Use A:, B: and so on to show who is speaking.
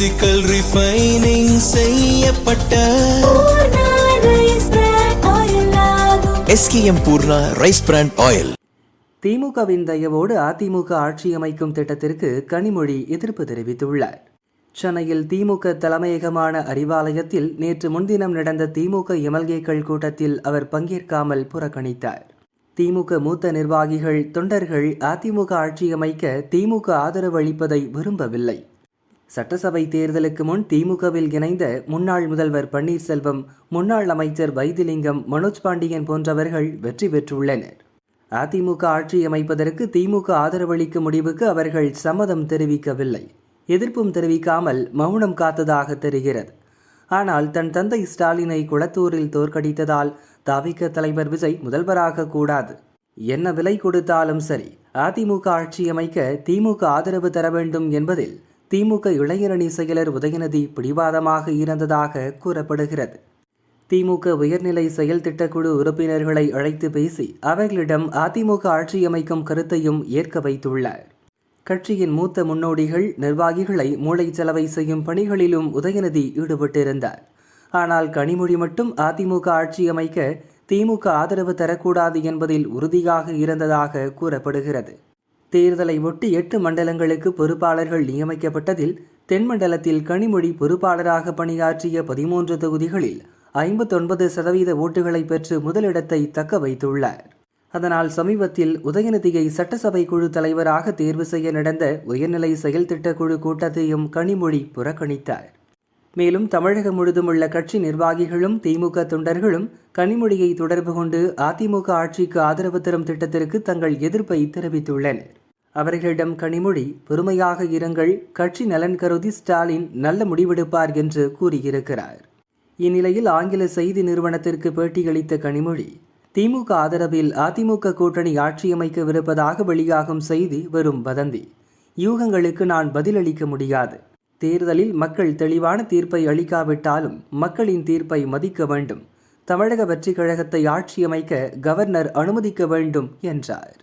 A: Physical refining செய்யப்பட்ட SKM Poorna rice brand oil.
B: திமுகவின் தயவோடு அதிமுக ஆட்சி அமைக்கும் திட்டத்திற்கு கனிமொழி எதிர்ப்பு தெரிவித்துள்ளார். சென்னையில் திமுக தலைமையகமான அறிவாலயத்தில் நேற்று முன்தினம் நடந்த திமுக எம்எல்ஏக்கள் கூட்டத்தில் அவர் பங்கேற்காமல் புறக்கணித்தார். திமுக மூத்த நிர்வாகிகள், தொண்டர்கள் அதிமுக ஆட்சி அமைக்க திமுக ஆதரவு அளிப்பதை விரும்பவில்லை. சட்டசபை தேர்தலுக்கு முன் திமுகவில் இணைந்த முன்னாள் முதல்வர் பன்னீர்செல்வம், முன்னாள் அமைச்சர் வைத்திலிங்கம், மனோஜ் பாண்டியன் போன்றவர்கள் வெற்றி பெற்றுள்ளனர். அதிமுக ஆட்சி அமைப்பதற்கு திமுக ஆதரவளிக்கும் முடிவுக்கு அவர்கள் சம்மதம் தெரிவிக்கவில்லை. எதிர்ப்பும் தெரிவிக்காமல் மௌனம் காத்ததாக தெரிகிறது. ஆனால் தன் தந்தை ஸ்டாலினை குளத்தூரில் தோற்கடித்ததால் தவிக தலைவர் விஜய் முதல்வராக கூடாது, என்ன விலை கொடுத்தாலும் சரி அதிமுக ஆட்சி அமைக்க திமுக ஆதரவு தர வேண்டும் என்பதில் திமுக இளைஞரணி செயலர் உதயநிதி பிடிவாதமாக இருந்ததாக கூறப்படுகிறது. திமுக உயர்நிலை செயல் திட்டக்குழு உறுப்பினர்களை அழைத்து பேசி அவர்களிடம் அதிமுக ஆட்சி அமைக்கும் கருத்தையும் ஏற்க வைத்துள்ளார். கட்சியின் மூத்த முன்னோடிகள், நிர்வாகிகளை மூளைச்சலவை செய்யும் பணிகளிலும் உதயநிதி ஈடுபட்டிருந்தார். ஆனால் கனிமொழி மட்டும் அதிமுக ஆட்சி அமைக்க திமுக ஆதரவு தரக்கூடாது என்பதில் உறுதியாக இருந்ததாக கூறப்படுகிறது. தேர்தலை ஒட்டி 8 மண்டலங்களுக்கு பொறுப்பாளர்கள் நியமிக்கப்பட்டதில் தென்மண்டலத்தில் கனிமொழி பொறுப்பாளராக பணியாற்றிய 13 தொகுதிகளில் 59% ஓட்டுகளை பெற்று முதலிடத்தை தக்க வைத்துள்ளார். அதனால் சமீபத்தில் உதயநிதியை சட்டசபை குழு தலைவராக தேர்வு செய்ய நடந்த உயர்நிலை செயல் திட்டக்குழு கூட்டத்தையும் கனிமொழி புறக்கணித்தார். மேலும் தமிழகம் முழுதும் உள்ள கட்சி நிர்வாகிகளும் திமுக தொண்டர்களும் கனிமொழியை தொடர்பு கொண்டு அதிமுக ஆட்சிக்கு ஆதரவு தரும் திட்டத்திற்கு தங்கள் எதிர்ப்பை தெரிவித்துள்ளனர். அவர்களிடம் கனிமொழி பொறுமையாக இருங்கள், கட்சி நலன் கருதி ஸ்டாலின் நல்ல முடிவெடுப்பார் என்று கூறியிருக்கிறார். இந்நிலையில் ஆங்கில செய்தி நிறுவனத்திற்கு பேட்டியளித்த கனிமொழி, திமுக ஆதரவில் அதிமுக கூட்டணி ஆட்சியமைக்கவிருப்பதாக வெளியாகும் செய்தி வெறும் வதந்தி. யூகங்களுக்கு நான் பதிலளிக்க முடியாது. தேர்தலில் மக்கள் தெளிவான தீர்ப்பை அளிக்காவிட்டாலும் மக்களின் தீர்ப்பை மதிக்க வேண்டும். தமிழக வெற்றிக் கழகத்தை ஆட்சியமைக்க கவர்னர் அனுமதிக்க வேண்டும் என்றார்.